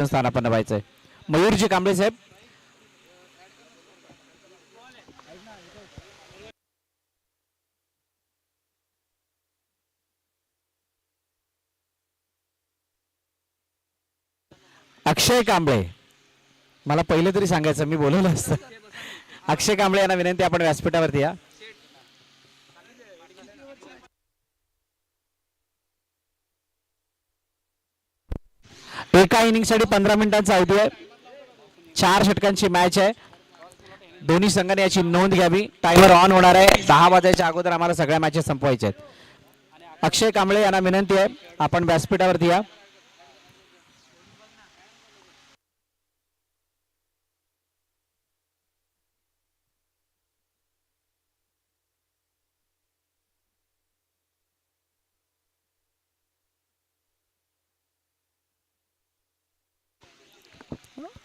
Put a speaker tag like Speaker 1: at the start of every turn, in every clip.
Speaker 1: स्थानापन्न व्हायचंय. मयूरजी कांबळे साहेब. अक्षय कांबळे, मला पहिले तरी सांगायचं, मी बोलवलं असतं. अक्षय कांबळे यांना विनंती, आपण व्यासपीठावरती या. एका इनिंगसाठी 15 मिनिटांचा अवधी आहे. 4 षटकांची मॅच आहे. दोन्ही संघाने याची नोंद घ्यावी. टायमर ऑन होणार आहे. 10 वाजायच्या अगोदर आम्हाला सगळ्या मॅचेस संपवायच्या आहेत. अक्षय कांबळे यांना विनंती आहे, आपण व्यासपीठावरती या.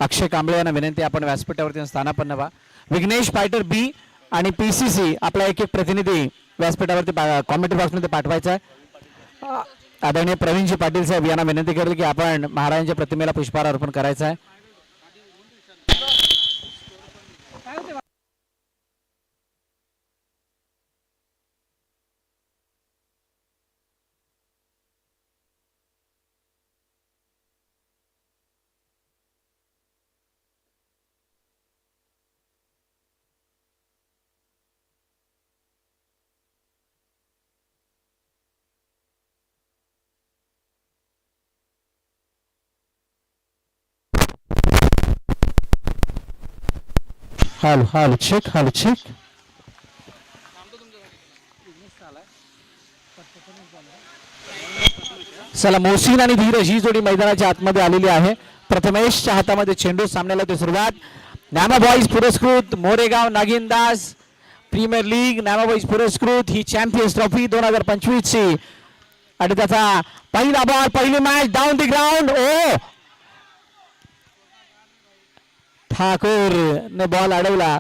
Speaker 1: अक्षय कांबळे यांना विनंती, आपण व्यासपीठावरती स्थानापन्न व्हा. विघ्नेश फायटर बी आणि पीसीसी आपला एक प्रतिनिधी व्यासपीठावरती कॉमेंट्री बॉक्समध्ये पाठवायचा आहे. आदरणीय प्रवीणजी पाटील साहेब यांना विनंती करेल की आपण महाराजांच्या प्रतिमेला पुष्पहार अर्पण करायचा आहे. हाल हाल चेक, हाल चेक. चला, मोहसिन आणि धीरज ही जोडी मैदानाच्या आतमध्ये आलेली आहे. प्रथमेशच्या हातामध्ये चेंडू. सामन्याला ते सुरुवात. नामा बॉईज पुरस्कृत मोरेगाव नागिनदास प्रीमियर लीग नामा बॉईज पुरस्कृत ही चॅम्पियन्स ट्रॉफी 2025 ची आणि त्याचा पहिला बॉल, पहिली मॅच डाऊन दी ग्राउंड. ओ, ठाकूर ने बॉल अडवला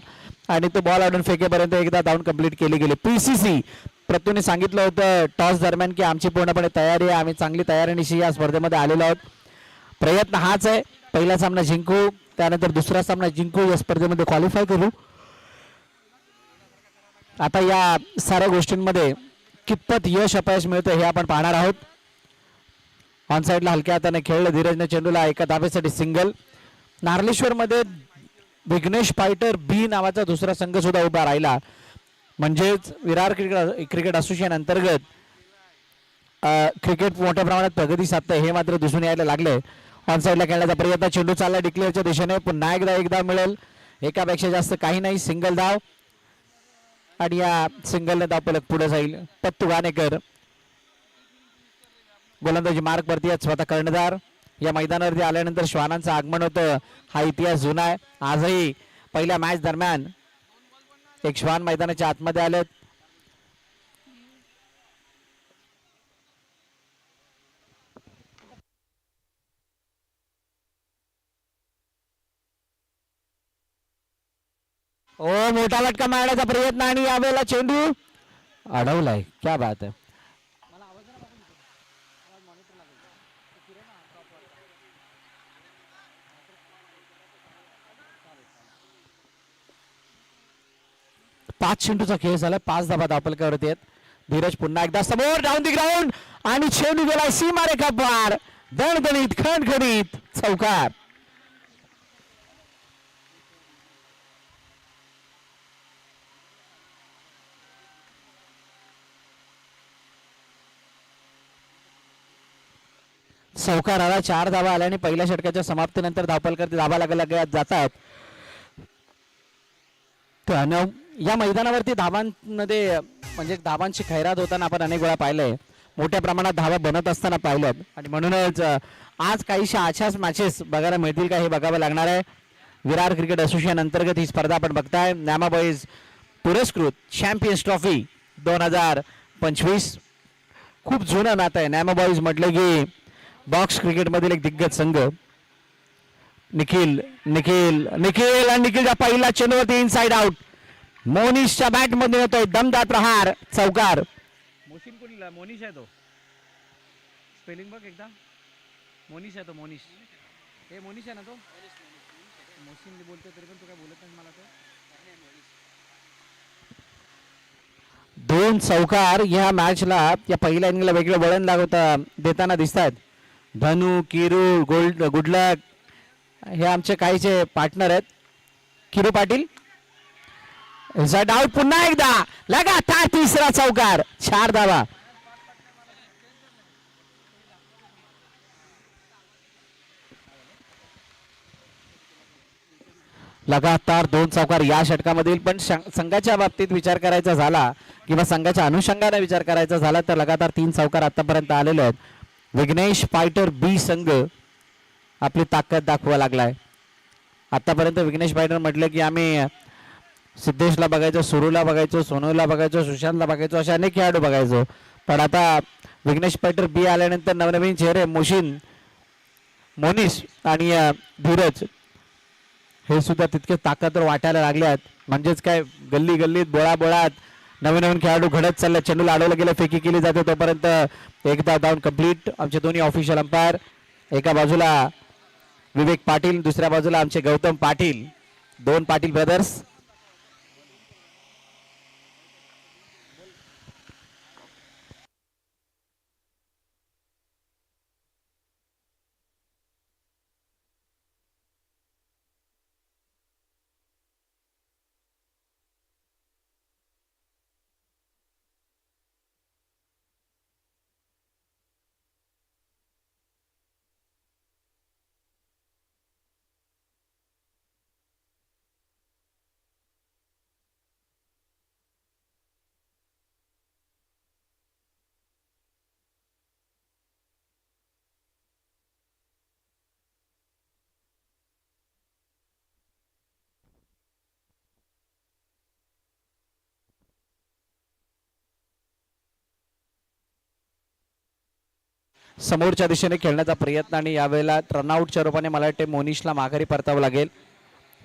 Speaker 1: आणि तो बॉल अडवून फेकेपर्यंत एकदा डाऊन कंप्लीट केली गेली. पीसीसी प्रत्यूने सांगितलं होतं टॉस दरम्यान की आमची पूर्णपणे तयारी आहे, आम्ही चांगली तयारीनिशी या स्पर्धेमध्ये आलेलो आहोत. प्रयत्न हाच आहे, पहिला सामना जिंकू, त्यानंतर दुसरा सामना जिंकू, या स्पर्धेमध्ये क्वालिफाय करू. आता या साऱ्या गोष्टींमध्ये कितपत यश अपयश मिळतं हे आपण पाहणार आहोत. ऑन साईडला हलक्या हाताने खेळलं धीरजने चेंडूला, एका धावेसाठी सिंगल. नार्लेश्वर मध्ये विघ्नेश फायटर बी नावाचा दुसरा संघ सुद्धा उभा राहिला. म्हणजेच विरार क्रिकेट असोसिएशन अंतर्गत क्रिकेट मोठ्या प्रमाणात प्रगती साधते हे मात्र दिसून यायला लागले. ऑन साईडला खेळण्याचा प्रयत्न, चेंडू चालला डिक्लेअरच्या दिशेने. पुन्हा एक धाव मिळेल, एकापेक्षा जास्त काही नाही, सिंगल धाव. आणि या सिंगलने धावफलक पुढे जाईल. पत्तू गाणेकर गोलंदाजी मार्क वरती आहेत. स्वतः कर्णधार या मैदानावरती आल्यानंतर श्वानांचं आगमन होतं, हा इतिहास जुना आहे. आजही पहिल्या मॅच दरम्यान एक श्वान मैदानाच्या आतमध्ये आलेत. ओ, मोठा फटका मारण्याचा प्रयत्न आणि यावेळेला चेंडू अडवलाय. क्या बात आहे. 5 चेंडूचा खेळ झाला, 5 धावा धावफलकावरती आहेत. धीरज पुन्हा एकदा समोर, डाऊन दी ग्राउंड आणि चेंडू गेला सीमारेखा पार. दणदणीत खणखणीत चौकार. चौकार आला. 4 धावा आल्या आणि पहिल्या षटकाच्या समाप्तीनंतर धावफलकावरती धावा लागल्या जात आहेत. त्यानं या मैदानावरती धावांमध्ये म्हणजे धावांची खैरात होताना आपण अनेक वेळा पाहिलंय, मोठ्या प्रमाणात धावा बनत असताना पाहिलं. आणि म्हणूनच आज काहीशा अशाच मॅचेस बघायला मिळतील का हे बघावं लागणार आहे. विरार क्रिकेट असोसिएशन अंतर्गत ही स्पर्धा आपण बघताय. नामा बॉईज पुरस्कृत चॅम्पियन्स ट्रॉफी 2025. खूप जुनं नातं आहे. नामा बॉईज म्हटलं की बॉक्स क्रिकेट मधील एक दिग्गज संघ. निखिल निखिल निखिल आणि निखिलचा पहिला चेंडूवरती इनसाइड आउट. मोनिशच्या बॅट मध्ये होतोय दमदार प्रहार, चौकार.
Speaker 2: मोनिश आहे तो, स्पेलिंग बघ एकदा. मोनिश आहे तो, मोनिश.
Speaker 1: हे मोनिश आहे ना तो मोशीन बोलतो तरी पण तू काय बोलत नाही मला तो दोन चौकार या मॅचला या पहिल्या इनिंगला वेगळं वळण लागवता देताना दिसत आहेत. धनु किरू गुडलक हे आमचे काहीचे पार्टनर आहेत. किरू पाटील डाऊट पुन्हा एकदा लगातार तिसरा चौकार 4 धावा. लगातार 2 चौकार या षटकामधील. पण संघाच्या बाबतीत विचार करायचा झाला किंवा संघाच्या अनुषंगाने विचार करायचा झाला तर लगातार 3 चौकार आतापर्यंत आलेले आहेत. विघ्नेश फायटर बी संघ आपली ताकद दाखवा लागलाय. आतापर्यंत विघ्नेश फायटर म्हटलं की आम्ही सिद्धेशला बघायचो, सुरूला बघायचो, सोनूला बघायचो, सुशांतला बघायचो, असे अनेक खेळाडू बघायचो. पण आता विघ्नेश फायटर बी आल्यानंतर नवनवीन चेहरे मोशीन, मोनिश आणि धीरज हे सुद्धा तितके ताकदवर वाटायला लागले आहेत. म्हणजेच काय गल्ली गल्लीत बोळात नवीन नवीन खेळाडू घडत चालले. चेंडूला अडवलं गेलं, फेकी केली जाते तोपर्यंत एकदा डाऊन कंप्लीट. आमचे दोन्ही ऑफिशियल अंपायर, एका बाजूला विवेक पाटील, दुसऱ्या बाजूला आमचे गौतम पाटील, 2 पाटील ब्रदर्स. समोरच्या दिशेने खेळण्याचा प्रयत्न आणि यावेळेला रनआउटच्या रूपाने मला वाटते मोनिशला माघारी परतावं लागेल.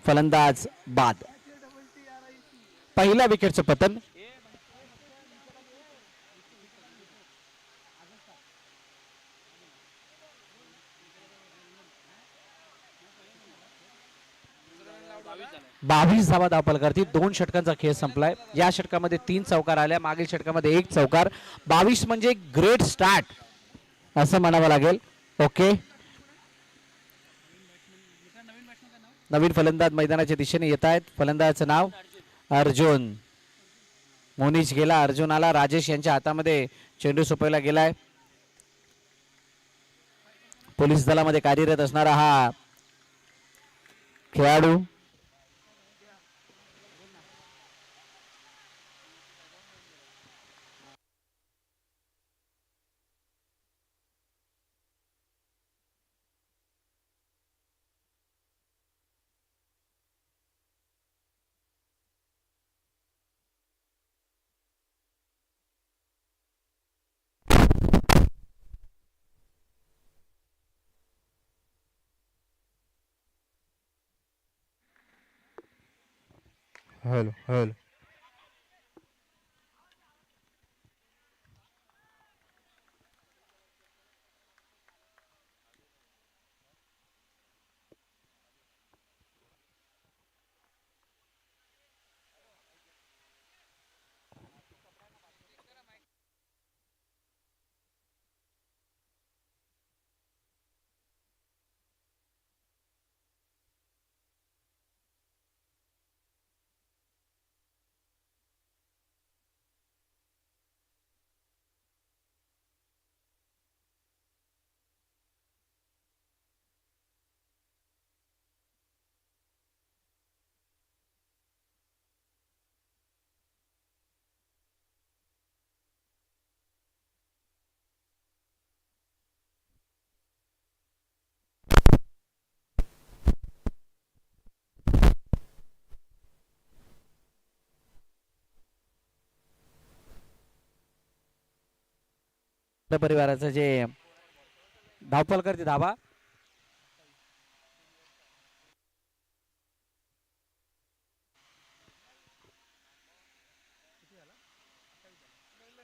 Speaker 1: फलंदाज बाद. पहिल्या विकेटचं पतन. बावीस धावा धावफलकावरती. 2 षटकांचा खेळ संपलाय. या षटकामध्ये 3 चौकार आल्या, मागील षटकामध्ये 1 चौकार. 22 म्हणजे ग्रेट स्टार्ट असं म्हणावं लागेल. ओके, नवीन फलंदाज मैदानाच्या दिशेने येत आहेत. फलंदाजाचं नाव अर्जुन. मोनिश गेला, अर्जुन आला. राजेश यांच्या हातामध्ये चेंडू सोपवला गेलाय. पोलीस दलामध्ये कार्यरत असणारा हा खेळाडू
Speaker 2: हॅलो हॅलो.
Speaker 1: परिवाराचं जे धावफलकावरती धावा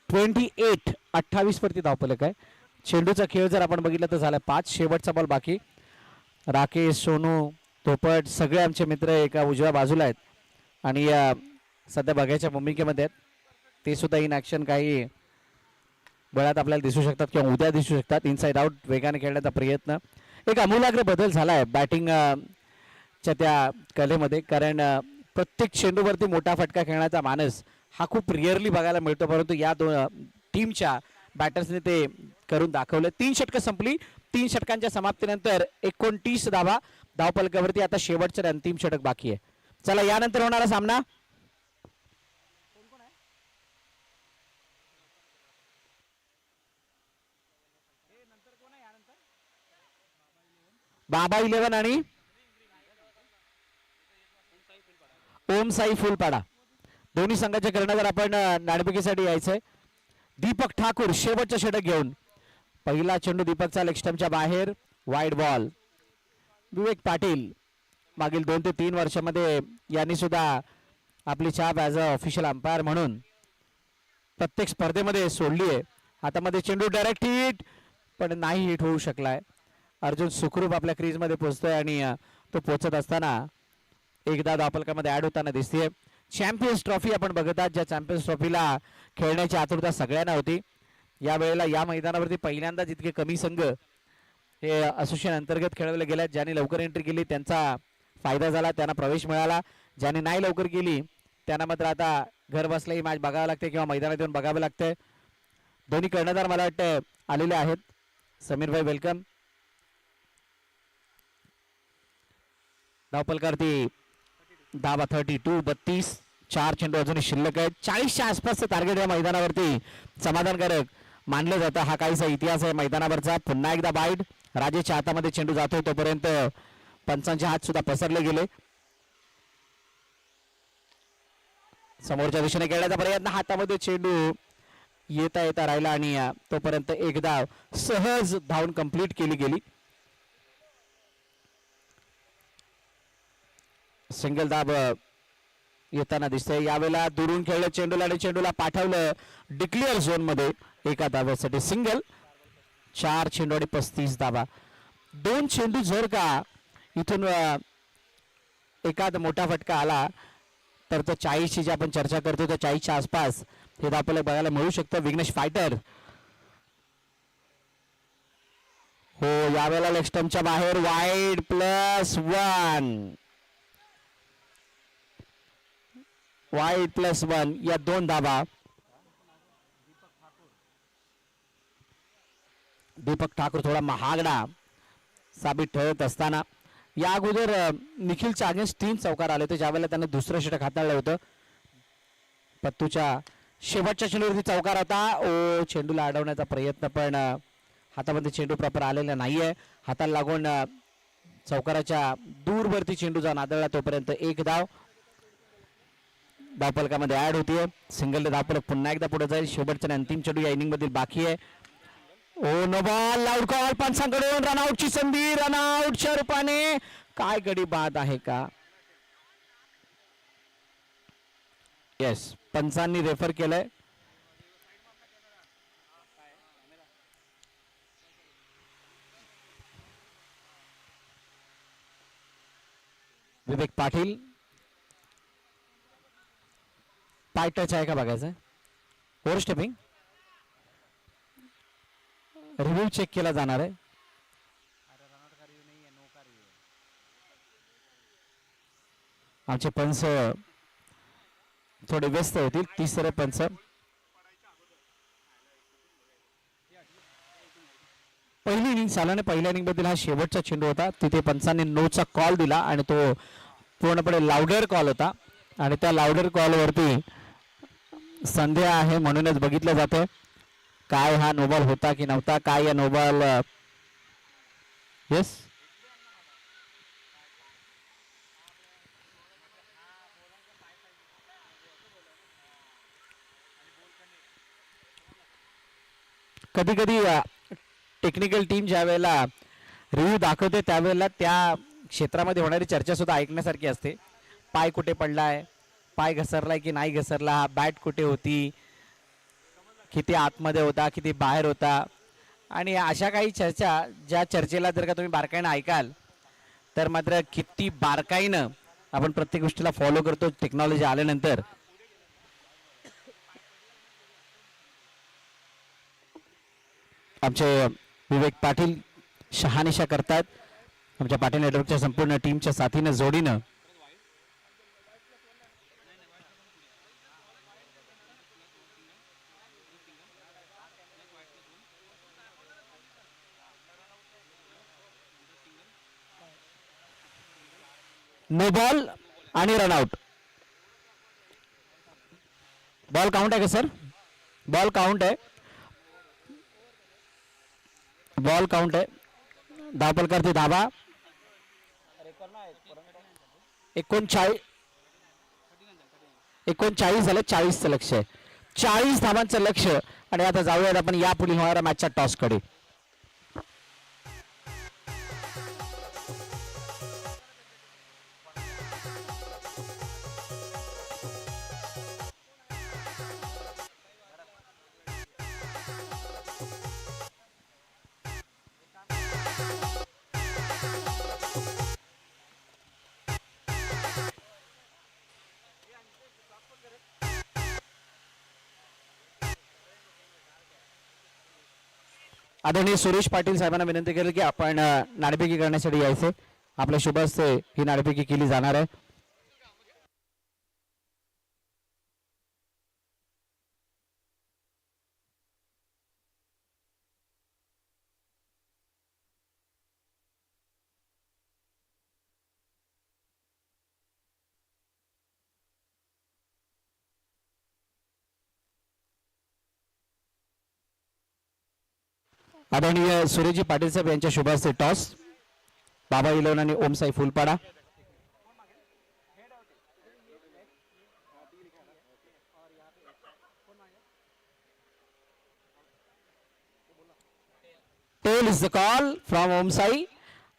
Speaker 1: 28 वरती धावफलक आहे. चेंडूचा खेळ जर आपण बघितलं तर झाला 5. शेवटचा बॉल बाकी. राकेश, सोनू, पोपट सगळे आमचे मित्र एका उजव्या बाजूला आहेत आणि सध्या बघायच्या भूमिकेमध्ये आहेत. ते सुद्धा इन ॲक्शन काही बळात आपल्याला दिसू शकतात किंवा उद्या दिसू शकतात. इनसाइड आउट वेगाने खेळण्याचा प्रयत्न. एक आमूलाग्र बदल झाला आहे बॅटिंग च्या त्या कलेमध्ये, कारण प्रत्येक चेंडूवरती मोठा फटका खेळण्याचा मानस हा खूप रिअरली बघायला मिळतो, परंतु या दोन टीमच्या बॅटर्सने ते करून दाखवलं. 3 षटकं संपली. 3 षटकांच्या समाप्तीनंतर 29 धावा धावफलकावरती. आता शेवटचं अंतिम षटक बाकी आहे. चला यानंतर होणारा सामना बाबा 11 आणि ओम साई फुलपाडा दोन्ही संघाच्या कर्णधार आपण नाणेफेकीसाठी यायचंय. दीपक ठाकूर शेवटचं षटक घेऊन. पहिला चेंडू दीपकचा लेग स्टंपच्या बाहेर, वाईड बॉल. विवेक पाटील मागील 2 ते 3 वर्षामध्ये यांनी सुद्धा आपली छाप ॲज अ ऑफिशियल अंपायर म्हणून प्रत्येक स्पर्धेमध्ये सोडली आहे. हातामध्ये चेंडू डायरेक्ट हिट, पण नाही हिट होऊ शकलाय. अर्जुन सुखरूप आपल्या क्रीजमध्ये पोहोचतोय आणि तो पोहोचत असताना एकदा धावफलकामध्ये ऍड होताना दिसतेय. चॅम्पियन्स ट्रॉफी आपण बघत आहात, ज्या चॅम्पियन्स ट्रॉफीला खेळण्याची आतुरता सगळ्यांना होती. या वेळेला या मैदानावरती पहिल्यांदा जितके कमी संघ हे असोसिएशन अंतर्गत खेळवले गेले. ज्यांनी लवकर एंट्री केली त्यांचा फायदा झाला, त्यांना प्रवेश मिळाला. ज्यांनी नाही लवकर केली त्यांना मात्र आता घर बसल्या ही मॅच बघावं लागते किंवा मैदानात येऊन बघावं लागतंय. दोन्ही कर्णधार मला वाटतं आलेले आहेत. समीर भाई वेलकम. धावफलकावरती धावा 32. 4 चेंडू अजूनही शिल्लक आहेत. 40च्या आसपासचं टार्गेट या मैदानावरती समाधानकारक मानलं जातं. हा काहीसा इतिहास आहे मैदानावरचा. पुन्हा एकदा बाईट. राजेशच्या हातामध्ये चेंडू जातो तोपर्यंत पंचांचे हात सुद्धा पसरले गेले. समोरच्या दिशेने खेळण्याचा प्रयत्न, हातामध्ये चेंडू येता येता राहिला आणि तोपर्यंत एक धाव सहज धावून कंप्लीट केली गेली. सिंगल धाव येताना दिसतंय. यावेळेला दुरून खेळलं चेंडूला आणि चेंडूला पाठवलं डिक्लेअर झोन मध्ये एका धाव्यासाठी सिंगल. 4 चेंडू आणि 35 धावा. 2 चेंडू जर का इथून एखादा मोठा फटका आला तर तो 40 ची जी आपण चर्चा करतो तर 40च्या आसपास हे आपल्याला बघायला मिळू शकतं. विघ्नेश फायटर हो यावेळेला लेग स्टंपच्या बाहेर, वाईड +1. वाईड +1 या 2 धावा. दीपक ठाकूर थोडा महागडा साबित ठरत असताना या अगोदर निखिलच्या अगेन्स्ट 3 चौकार आले होते, ज्यावेळेला त्याने दुसरं षटक हाताळलं होतं. पत्तूच्या शेवटच्या चेंडूवरती चौकार होता. ओ चेंडूला अडवण्याचा प्रयत्न, पण हातामध्ये चेंडू प्रॉपर आलेला नाहीये. हाताला लागून चौकाराच्या दूरवरती चेंडू जाऊन आदळला. तोपर्यंत एक धाव धावफलकामध्ये ऍड होतीये. सिंगल धावफलक पुन्हा एकदा पुढे जाईल. शेवटचा अंतिम चेंडू या इनिंग मधील बाकी आहे. Oh no ball, loud call पंचांकडून. रनआउटची संधी, रनआउटच्या रूपाने काय गडी बाद आहे का? येस, पंचांनी रेफर केलंय. विवेक पाटील पाय टच आहे का बघायचं. ओव्हर स्टेपिंग रिव्ह्यू चेक केला जाणार आहे. आमचे पंच थोडे व्यस्त होतील. तिसरे पंच पहिली इनिंग चालवणे. पहिल्या इनिंग मधील हा शेवटचा चेंडू होता. तिथे पंचांनी नोचा कॉल दिला आणि तो पूर्णपणे लाउडर कॉल होता आणि त्या लाउडर कॉल वरती संध्या आहे म्हणूनच बघितलं जातं काय हा नोबॉल होता की नव्हता. काय या नोबॉल येस कधी कधी टेक्निकल टीम ज्या वेळेला रिव्ह्यू दाखवते त्यावेळेला त्या क्षेत्रामध्ये होणारी चर्चा सुद्धा ऐकण्यासारखी असते. पाय कुठे पडलाय, पाय घसरलाय की नाही घसरला, बॅट कुठे होती, किती आतमध्ये होता, किती बाहेर होता, आणि अशा काही चर्चा ज्या चर्चेला जर का तुम्ही बारकाईने ऐकाल तर मात्र किती बारकाईनं आपण प्रत्येक गोष्टीला फॉलो करतो टेक्नॉलॉजी आल्यानंतर. आमचे विवेक पाटील शहानिशा करतात आमच्या पाटील नेटवर्कच्या संपूर्ण टीमच्या साथीनं जोडीनं. नो बॉल आणि रनआउट. बॉल काउंट आहे का सर? बॉल काउंट आहे. बॉल काउंट आहे. धावपलकारती धाबा 39 झालं. 40चं लक्ष आहे. 40 धावांचं लक्ष. आणि आता जाऊयात आपण या पुढे होणाऱ्या मॅचच्या टॉसकडे. आदरणीय सुरेश पाटील साहेबांना विनंती केली की आपण नाणेफेकी करण्यासाठी यायचे. आपल्या शुभ हस्ते ही नाणेफेकी केली जाणार आहे. आदरणीय सुरेशजी पाटील साहेब यांच्या शुभ हस्ते टॉस. बाबा इलेवन आणि Omsai Phulpada. Tail is the call from Omsai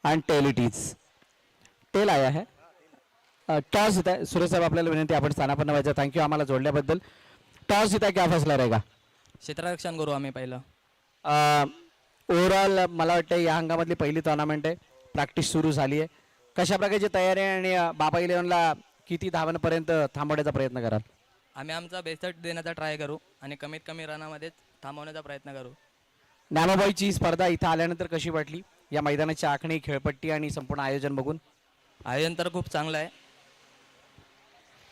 Speaker 1: end tail it is. Tail आया है. टॉस जीता है. सुरेश साहब आपल्याला विनंती आपण स्थानापन्न व्हायचं. थँक्यू आम्हाला जोडल्याबद्दल. टॉस जीता क्या फैसला रहेगा?
Speaker 2: क्षेत्ररक्षण करू आम्ही पहिलं.
Speaker 1: ओव्हरऑल मला वाटतं या हंगामातली पहिली टुर्नामेंट आहे. प्रॅक्टिस सुरू झाली आहे. कशा प्रकारची तयारी आहे आणि बाबा इलेव्हनला किती धावांपर्यंत थांबवण्याचा प्रयत्न कराल?
Speaker 2: आम्ही आमचा बेस्ट देण्याचा ट्राय करू आणि कमीत कमी रनामध्येच थांबवण्याचा प्रयत्न करू.
Speaker 1: नामाबाईची स्पर्धा इथं आल्यानंतर कशी वाटली? या मैदानाची आखणी, खेळपट्टी आणि संपूर्ण आयोजन बघून?
Speaker 2: आयोजन तर खूप चांगलं आहे.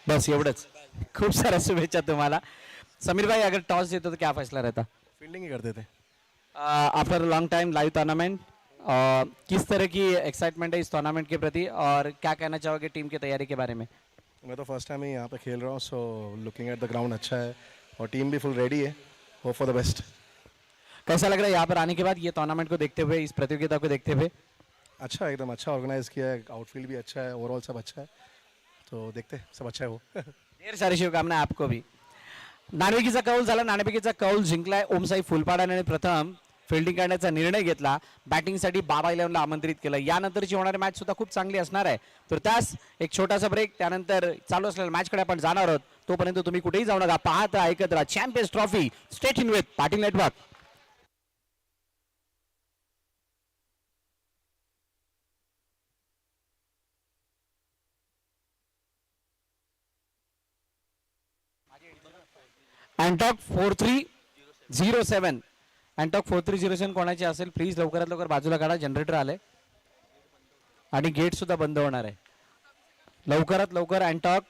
Speaker 1: बस एवढंच. खूप साऱ्या शुभेच्छा तुम्हाला. समीर भाई, अगर टॉस जीतो तो क्या फैसला रहता?
Speaker 3: फील्डिंग ही करते थे.
Speaker 1: After long time live tournament, किस तरह की एक्साइटमेंट है इस टूर्नामेंट के प्रति और क्या कहना चाहोगे टीम की तैयारी के बारे में?
Speaker 3: मैं तो फर्स्ट टाइम ही यहाँ पे खेल रहा हूँ, so looking at the ground अच्छा है और टीम भी फुल रेडी है. Hope for the best.
Speaker 1: कैसा लग रहा है यहाँ पर आने के बाद, ये टूर्नामेंट को देखते हुए, इस प्रतियोगिता को देखते हुए?
Speaker 3: अच्छा, एकदम अच्छा ऑर्गेनाइज किया है. आउटफील्ड भी अच्छा है, ओवरऑल सब अच्छा है. तो देखते सब अच्छा है वो.
Speaker 1: ढेर सारी शुभकामनाएं आपको भी. नाणेफेकीचा कौल झाला. नाणेफेकीचा कौल जिंकलाय ओमसाई फुलपाडाने. प्रथम फिल्डिंग करण्याचा निर्णय घेतला. बॅटिंगसाठी बाबा इलेव्हनला आमंत्रित केलं. यानंतरची होणारी मॅच सुद्धा खूप चांगली असणार आहे. तर त्यास एक छोटासा ब्रेक, त्यानंतर चालू असलेल्या मॅचकडे आपण जाणार आहोत. तोपर्यंत तुम्ही कुठेही जाऊ नका. पाहत राहा, ऐकत राहा चॅम्पियन्स ट्रॉफी. स्टेट इन विथ पाटील नेटवर्क. अँटॉक 4307. अँटॉक 4307 कोणाची असेल प्लीज लवकरात लवकर बाजूला काढा. जनरेटर आले आणि गेट सुद्धा बंद होणार आहे. लवकरात लवकर अँटॉक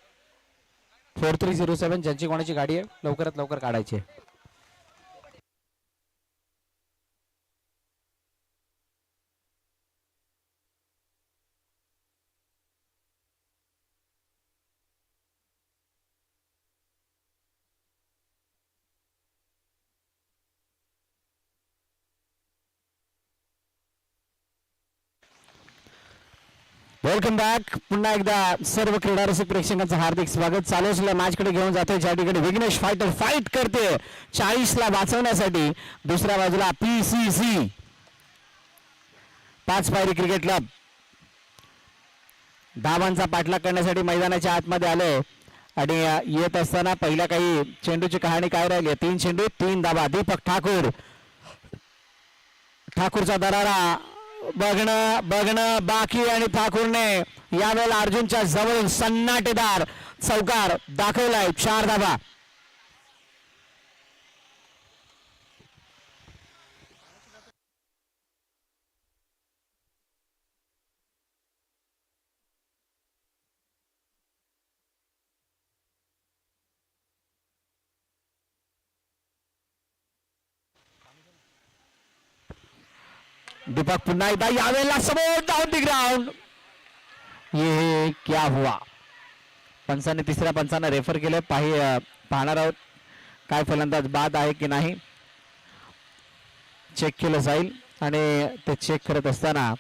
Speaker 1: 4307 ज्यांची कोणाची गाडी आहे लवकरात लवकर काढायची आहे. Welcome back. पुन्हा एकदा सर्व क्रीडा रसिक प्रेक्षकांचं हार्दिक स्वागत. चालू असलेल्या मॅच कडे घेऊन जातोय ज्या ठिकाणी विघ्नेश फायटर फाईट करते 40ला वाचवण्यासाठी. दुसऱ्या बाजूला PCC 5 पायरी क्रिकेट क्लब धावांचा पाठलाग करण्यासाठी मैदानाच्या आतमध्ये आले. आणि येत असताना पहिल्या काही चेंडूची कहाणी काय राहिली? 3 चेंडू 3 धावा. दीपक ठाकूरचा दरारा बघणं बघणं बाकी आणि ठाकूरने यावेळेला अर्जुनच्या जवळून सन्नाटेदार चौकार दाखवलाय. 4 धावा. दीपक पुन्हा एकदा यावेळेला समोर डाऊन दी ग्राउंड. ये क्या हुआ. पंचाने तिसऱ्या पंचानं रेफर केले. पाहणार आहोत काय फलंदाज बाद आहे की नाही चेक केलं जाईल. आणि ते चेक करत असताना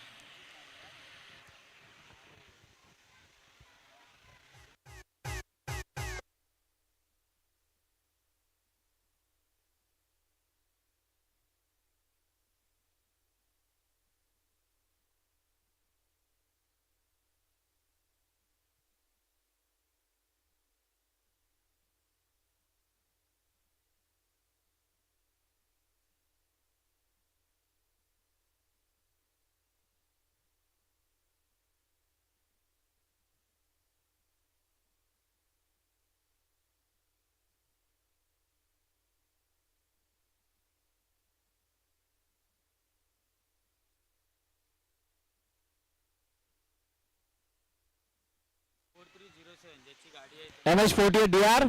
Speaker 1: MH48 DR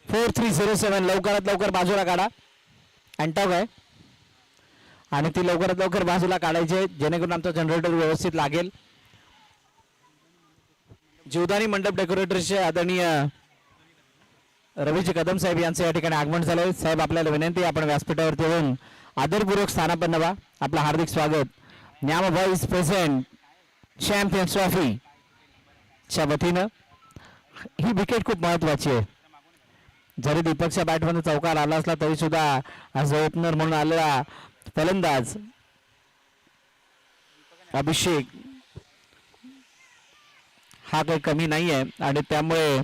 Speaker 1: 4307 लवकरात लवकर बाजूला काढा. अँटॉक आहे आणि ती लवकरात लवकर बाजूला काढायची जेणेकरून आमचा जनरेटर व्यवस्थित लागेल. जीवदानी मंडप डेकोरेटरचे आदरणीय रवीजी कदम साहेब यांचे या ठिकाणी आगमन झालंय. साहेब आपल्याला विनंती आपण व्यासपीठावरती येऊन आदरपूर्वक स्थानापन्न व्हा. आपलं हार्दिक स्वागत. न्याम व्हाईस प्रेसिडेंट चॅम्पियन्स ट्रॉफी च्या वतीनं ही विकेट खूप महत्वाची आहे. जरी दीपकच्या बॅटमध्ये चौकार आला असला तरी सुद्धा आज ओपनर म्हणून आलेला फलंदाज अभिषेक हा काही कमी नाही आहे आणि त्यामुळे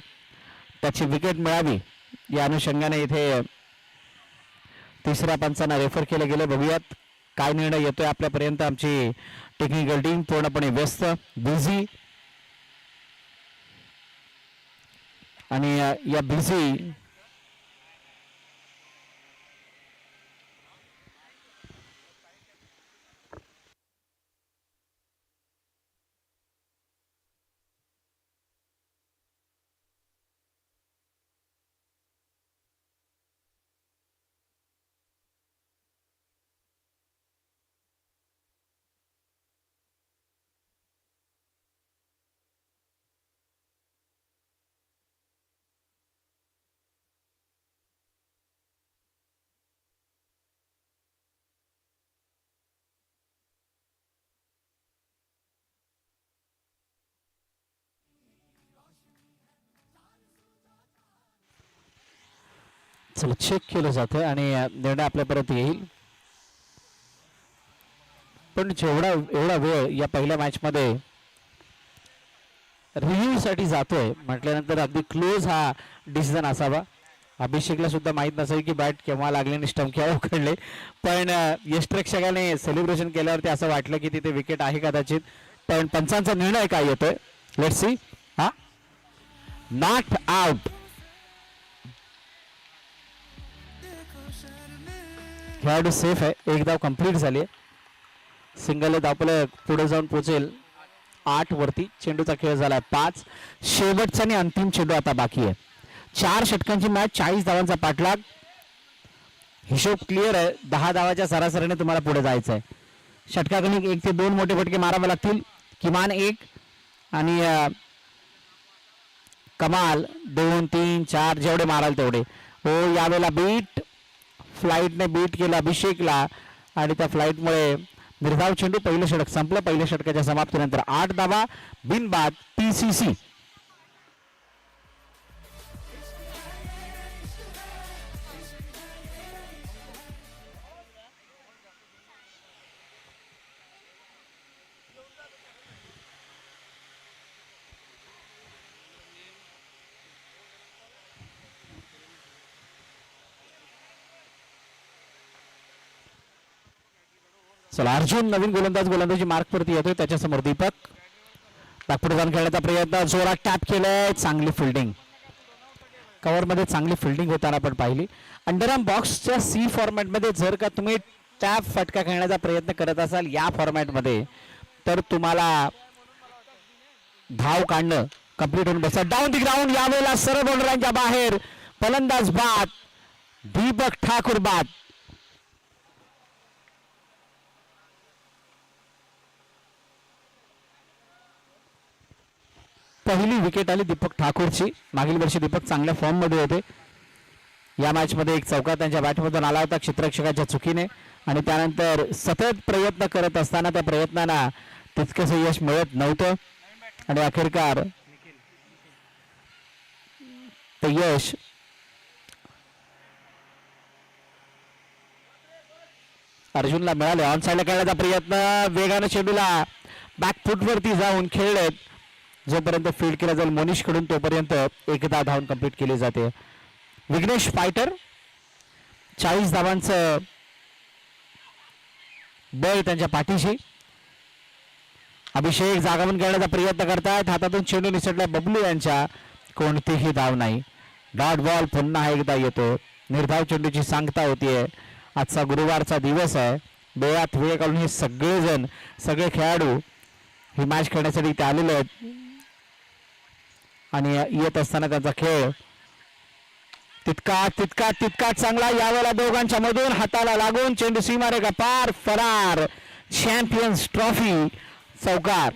Speaker 1: त्याची विकेट मिळावी या अनुषंगाने इथे तिसऱ्या पंचांना रेफर केले गेले. बघूयात काय निर्णय येतोय आपल्यापर्यंत. आमची टेक्निकल टीम पूर्णपणे व्यस्त बिझी आणि या बिझी चला चेक केलं जातं आणि निर्णय आपल्यापर्यंत येईल. पण एवढा वेळ या पहिल्या मॅच मध्ये रिव्ह्यू साठी जातोय म्हटल्यानंतर अगदी क्लोज हा डिसिजन असावा. अभिषेकला सुद्धा माहित नसेल की बॅट केव्हा लागले आणि स्टंप केव्हा उखडले. पण यष्टरक्षकाने सेलिब्रेशन केल्यावरती असं वाटलं की तिथे विकेट आहे कदाचित. पण पंचांचा निर्णय काय येतोय लेट्स सी. हा नॉट आउट. खेळाडू सेफ आहे. एक धाव कंप्लीट झाली आहे. सिंगल धावपलं पुढे जाऊन पोहोचेल 8 वरती. चेंडूचा खेळ झाला 5. शेवटचा आणि अंतिम चेंडू आता बाकी आहे. 4 षटकांची मॅच 40 धावांचा पाठलाग. हिशोब क्लिअर आहे. 10 धावाच्या सरासरीने तुम्हाला पुढे जायचं आहे. षटकागणिक 1 ते 2 मोठे फटके मारावे लागतील किमान 1 आणि कमाल 2 3 4 जेवढे माराल तेवढे. हो यावेळेला बीट फ्लाईटने बीट केलं अभिषेकला आणि त्या फ्लाईटमुळे निर्धाव चेंडू. पहिलं षटक संपलं. पहिल्या षटकाच्या समाप्तीनंतर 8 धावा बिनबाद PCC. चला अर्जुन नवीन गोलंदाजी मार्कवरती येतोय. त्याच्यासमोर दीपक नागपूर जाऊन खेळण्याचा प्रयत्न, जोरात टॅप केलाय, चांगली फिल्डिंग. कव्हरमध्ये चांगली फिल्डिंग होताना आपण पाहिली. अंडरआर्म बॉक्सच्या सी फॉर्मॅटमध्ये जर का तुम्ही टॅप फटका खेळण्याचा प्रयत्न करत असाल या फॉर्मॅटमध्ये, तर तुम्हाला धाव काढणं कंप्लीट होऊन बसत. डाऊन दी ग्राउंड यावेळेला सर्व बॉलरांच्या बाहेर, फलंदाज बाद, दीपक ठाकूर बाद. पहिली विकेट आली दीपक ठाकूरची. मागील वर्षी दीपक चांगल्या फॉर्म मध्ये होते. या मॅच मध्ये एक चौकार त्यांच्या बॅटमधून आला होता क्षेत्ररक्षकाच्या चुकीने, आणि त्यानंतर सतत प्रयत्न करत असताना त्या प्रयत्नांना तितकंच यश मिळत नव्हतं, आणि अखेरकार ते यश अर्जुनला मिळाले. ऑन साइडला खेळण्याचा प्रयत्न, वेगाने चेंडूला बॅकफुट वरती जाऊन खेळलेत. जोपर्यंत फील्ड केला जाईल मोनिश कडून तोपर्यंत एकदा धावून कंप्लीट केली जाते. विघ्नेश फायटर 40 धावांचं बळ त्यांच्या पाठीशी. अभिषेक जागावून खेळण्याचा प्रयत्न करतायत, हातातून चेंडू निसटला बबलू यांच्या, कोणतीही धाव नाही. डॉट बॉल पुन्हा एकदा येतो. निर्धाव चेंडूची सांगता होतीये. आजचा गुरुवारचा दिवस आहे. वेळात वेळ काढून हे सगळे खेळाडू ही मॅच खेळण्यासाठी इथे आलेले आहेत, आणि येत असताना त्यांचा खेळ तितका चांगला. यावेळेला दोघांच्या मधून हाताला लागून चेंडू सीमारेखा पार, फरार. चॅम्पियन्स ट्रॉफी, चौकार.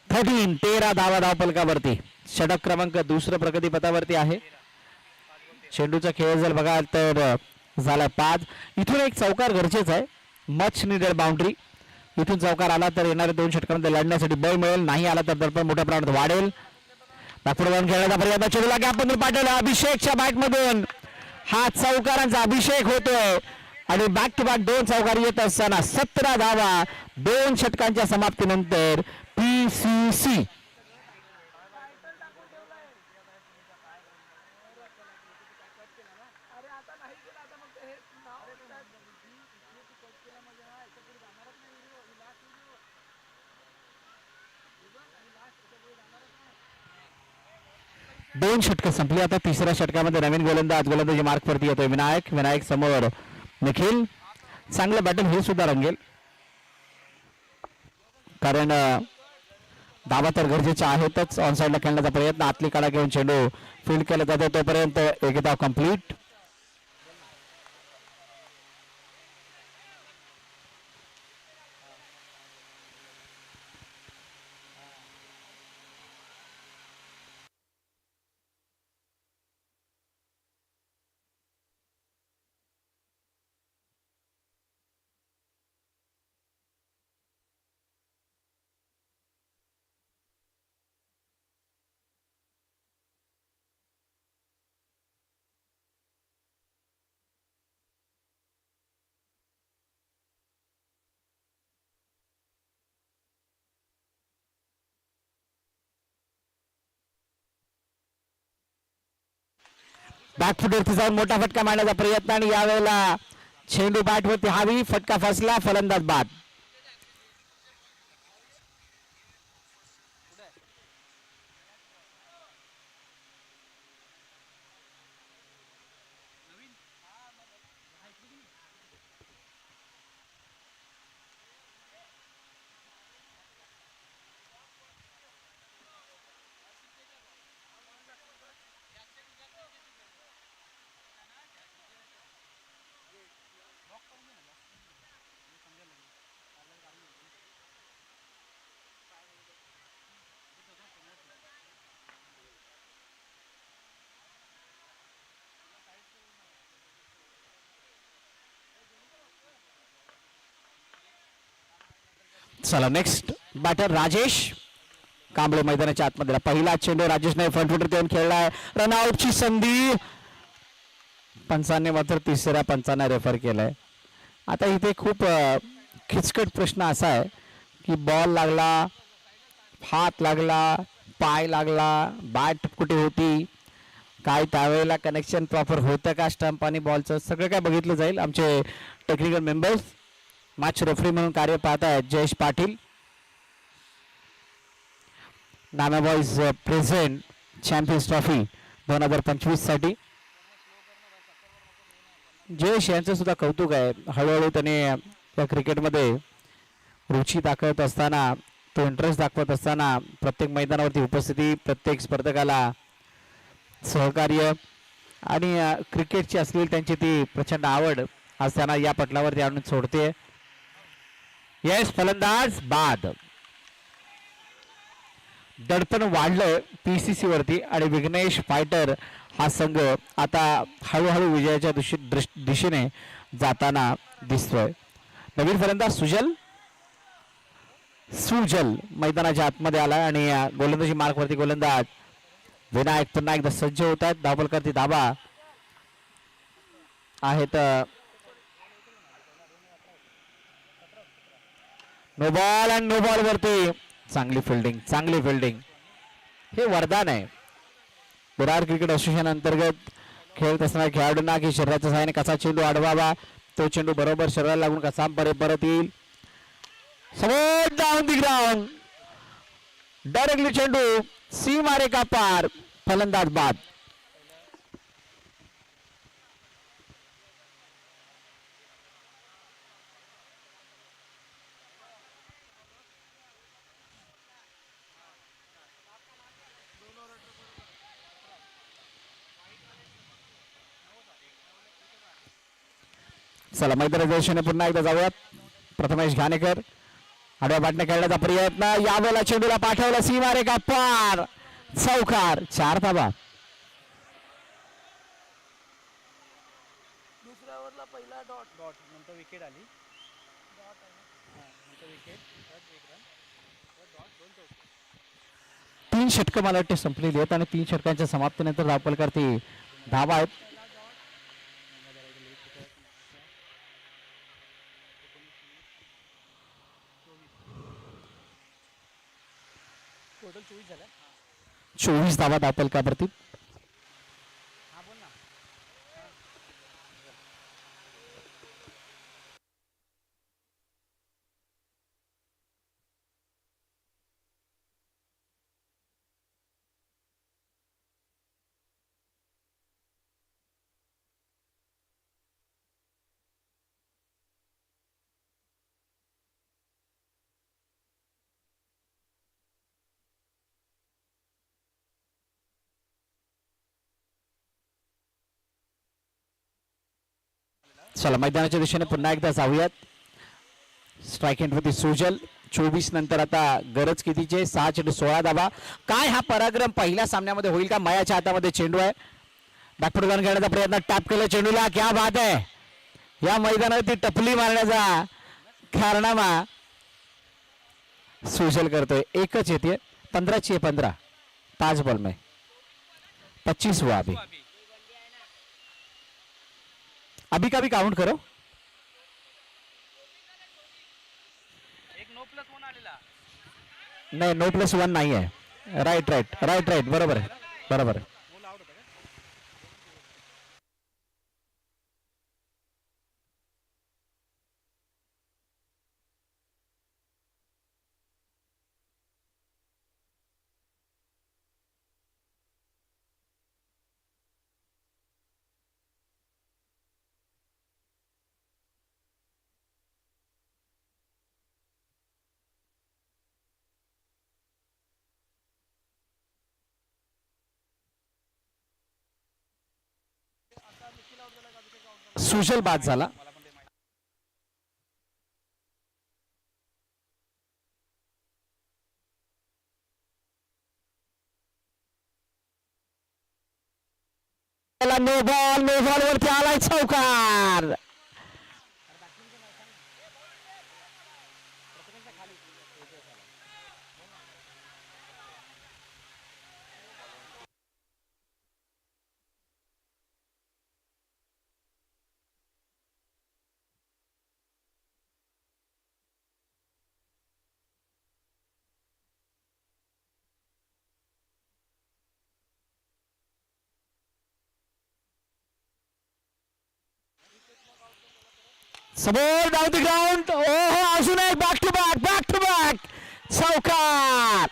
Speaker 1: थर्टीन 13 धावा धावफलकावरती. षटक क्रमांक दुसरं प्रगतीपथावरती आहे. चेंडूचा खेळ जर बघाल तर झाला 5. इथून एक चौकार गरजेचा आहे. Much needed boundary. इथून चौकार आला तर येणाऱ्या 2 षटकांमध्ये लढण्यासाठी बळ मिळेल, नाही आला तर दडपण मोठ्या प्रमाणात वाढेल. नागपूर जाऊन खेळण्याचा प्रयत्न, चेंडूला गॅपमधून पाठवला. अभिषेकच्या बॅटमधून हा चौकारांचा अभिषेक होतोय, आणि बॅक टू बॅक 2 चौकार येत असताना 17 धावा 2 षटकांच्या समाप्तीनंतर PCC. दोन षटकं संपली. आता तिसऱ्या षटकामध्ये नवीन गोलंदाजी मार्कवरती येतोय विनायक समोर निखिल. चांगलं बॅटल हे सुद्धा रंगेल, कारण धावा तर गरजेच्या आहेतच. ऑन साइडला खेळण्याचा प्रयत्न, आतली काढा घेऊन चेंडू फील्ड केला जातो, तोपर्यंत एक धाव कंप्लीट. बॅकफुटवरती जाऊन मोठा फटका मारण्याचा प्रयत्न, आणि यावेळेला चेंडू बॅटवरती हावी, फटका फसला, फलंदाज बाद. चला नेक्स्ट बॅटर राजेश कांबळे मैदानाच्या आतमध्ये. पहिला चेंडू राजेशने फ्रंट फुटर देऊन खेळलाय, रनआउटची संधी. पंचांनी मात्र तिसऱ्या पंचांना रेफर केलाय. आता इथे खूप खिचकट प्रश्न असा आहे की बॉल लागला, हात लागला, पाय लागला, बॅट कुठे होती, काय त्यावेळेला कनेक्शन प्रॉपर होतं का स्टंप आणि बॉलचं, सगळं काय बघितलं जाईल. आमचे टेक्निकल मेंबर्स मॅच रेफरी म्हणून कार्य पाहत आहेत जयेश पाटील. नाना बॉईज प्रेझेंट चॅम्पियन्स ट्रॉफी 2025 साठी. जयेश यांचं सुद्धा कौतुक आहे. हळूहळू त्याने या क्रिकेटमध्ये रुची दाखवत असताना, तो इंटरेस्ट दाखवत असताना प्रत्येक मैदानावरती उपस्थिती, प्रत्येक स्पर्धकाला सहकार्य आणि क्रिकेटची असलेली त्यांची ती प्रचंड आवड आज त्यांना या पटलावरती आणून सोडते. येस, फलंदाज बाद. दडपण वाढलं PCC वरती आणि विघ्नेश फायटर हा संघ आता हळूहळू विजयाच्या दिशेने जाताना दिसतोय. नवीन फलंदाज सुजल मैदानाच्या आतमध्ये आला आणि गोलंदाजी मार्कवरती गोलंदाज विनायक पुन्हा एकदा सज्ज होत आहेत. धावफलकावरती धाबा आहेत. नो बॉल आणि नो बॉल वरती चांगली फिल्डिंग. हे वरदान आहे विरार क्रिकेट असोसिएशन अंतर्गत खेळत असणाऱ्या खेळाडूंना की शरीराच्या सहाय्याने कसा चेंडू अडवावा, तो चेंडू बरोबर शरीराला लागून कसा परत येईल. समोर डाऊन दी ग्राउंड, डायरेक्टली चेंडू सीमा रेखा पार, फलंदाज बाद. चला मैदानाच्या दिशेने पुन्हा एकदा जाऊयात. प्रथमेश घाणेकर आडव्या बॅटने खेळण्याचा प्रयत्न, यावेळेला चेंडूला पाठवला सीमा रेखा पार, चौकार, 4 धावा.
Speaker 4: दुसऱ्या ओव्हरला पहिला डॉट नंतर विकेट आली. नंतर विकेट
Speaker 1: 3 षटकं मला वाटते संपलेली आहेत आणि 3 षटकांच्या समाप्तीनंतर धावफलकावरती धावा आहेत.
Speaker 4: टोटल 24 झाल्या.
Speaker 1: 24 धावा धावफलकावरती.
Speaker 4: हा बोल ना.
Speaker 1: चला मैदानाच्या दिशेने पुन्हा एकदा जाऊयात. स्ट्राईक एंडवरती सुजल. 24 नंतर आता गरज कितीचे, 6 चेंडू 16 धावा. काय हा पराक्रम पहिल्या सामन्यामध्ये होईल का? मयाच्या हातामध्ये चेंडू आहे. बॅकफुट गन घेण्याचा प्रयत्न, टॅप केलं चेंडूला, क्या बात आहे. या मैदानावरती टपली मारण्याचा कारनामा सुजल करतोय. एकच येते, 15ची 15, 5 बॉल में 25 हुआ अभी का भी काउंट करो.
Speaker 4: एक नो प्लस 1 आलेला.
Speaker 1: नाही, नो प्लस 1 नाही आहे. राईट बरोबर आहे.
Speaker 4: बोल आउट होता का?
Speaker 1: सुजल बाद झाला. नो बॉल वरती आलाय, चौकार. समोर डाऊन द ग्राउंड. ओहो, अजून एक बॅक टू बॅक चौकार.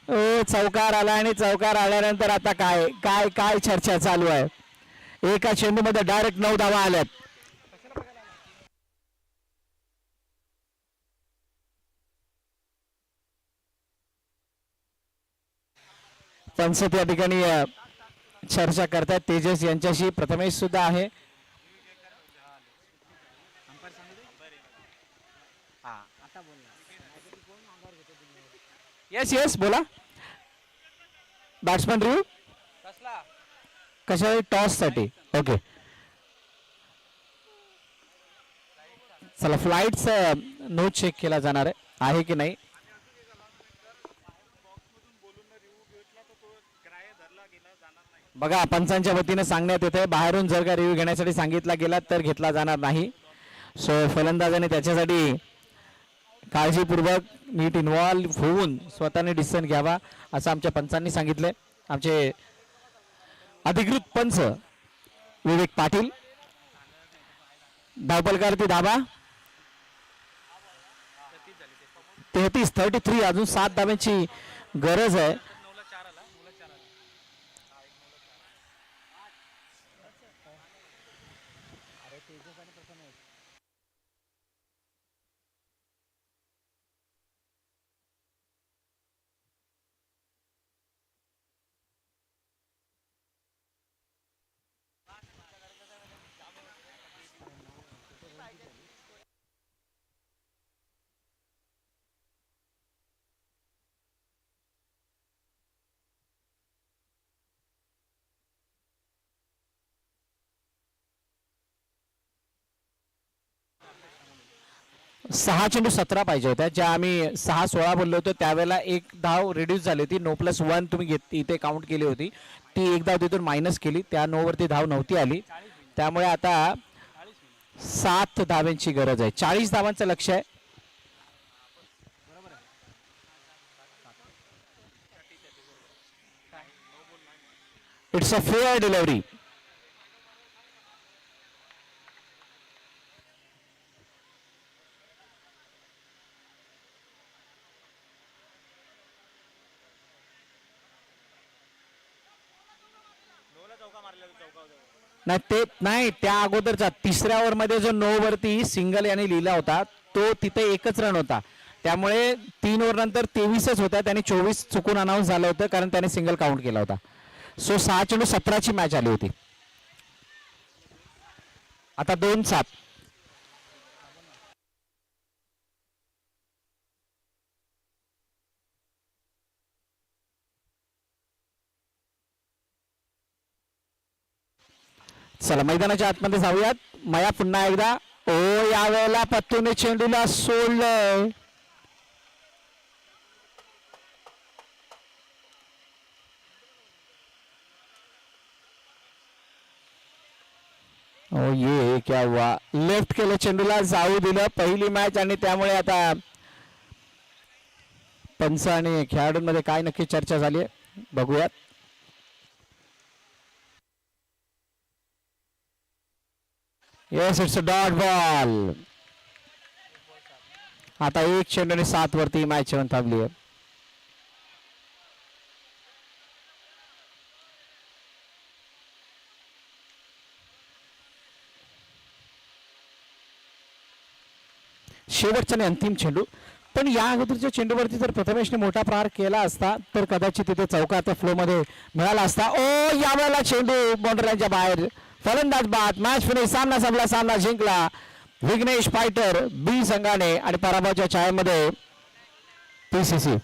Speaker 1: ओ, चौकार आला आणि चौकार आल्यानंतर आता काय काय काय चर्चा चालू आहे. एका चेंडूमध्ये डायरेक्ट 9 धावा आल्यात. पंच त्या ठिकाणी चर्चा करतात. तेजस यांच्याशी प्रथमेश सुद्धा आहे. येस येस बोला. बॅट्समॅन रिव्ह्यू
Speaker 4: कसला
Speaker 1: कशा टॉस साठी. ओके चला, फ्लाईटचा नोट चेक केला जाणार आहे की नाही. बघा, पंचांच्या वतीने सांगण्यात येते बाहेरून जर का रिव्ह्यू घेण्यासाठी सांगितला गेला तर घेतला जाणार नाही. सो फलंदाजाने त्याच्यासाठी काळजीपूर्वक नीट इन्व्हॉल्व होऊन स्वतःने डिसिजन घ्यावा असं आमच्या पंचांनी सांगितले. आमचे अधिकृत पंच विवेक पाटील. धावपलकारती धाबा 33 अजून 7 धाब्यांची गरज आहे. सहा चेंडू 17 पाहिजे होत्या, ज्या आम्ही 6-16 बोललो होतो त्यावेळेला एक धाव रिड्यूस झाली होती. 9+1 तुम्ही इथे काउंट केली होती. ती एक धाव तिथून मायनस केली, त्या 9 वरती धाव नव्हती आली. त्यामुळे आता 7 धाव्यांची गरज आहे. 40 धावांचं लक्ष आहे. It's a fair delivery. नाही ते नाही, त्या अगोदरचा 3ऱ्या ओव्हरमध्ये जो 9 वरती सिंगल याने लिहिला होता तो तिथे एकच रन होता. त्यामुळे 3 ओव्हर नंतर 23च होता. त्याने 24 चुकून अनाऊन्स झालं होतं कारण त्याने सिंगल काउंट केला होता. सो 6 चेंडू 17ची मॅच आली होती. आता 2-7. चला मैदानाच्या आतमध्ये जाऊयात. मया पुन्हा एकदा. ओ, यावेळेला पत्तूने चेंडूला सोडलंय. ओ ये क्या हुआ. लेफ्ट केलं, चेंडूला जाऊ दिलं. पहिली मॅच आणि त्यामुळे आता पंच आणि खेळाडूंमध्ये काय नक्की चर्चा झाली आहे बघूयात. Yes, it's a dot ball. आता 1 चेंडूने 7 वरती मॅच येऊन थांबली आहे. शेवटचा आणि अंतिम चेंडू. पण या अगोदरच्या चेंडूवरती जर प्रथमेशने मोठा प्रहार केला असता तर कदाचित तिथे चौकाच्या फ्लो मध्ये मिळाला असता. ओ, यावेळेला चेंडू बाउंड्रीच्या बाहेर. फलंदाज बाद. Match finish. सामना संपला. सामना जिंकला विघ्नेश फायटर बी संघाने आणि पराभवाच्या छायेमध्ये PCC.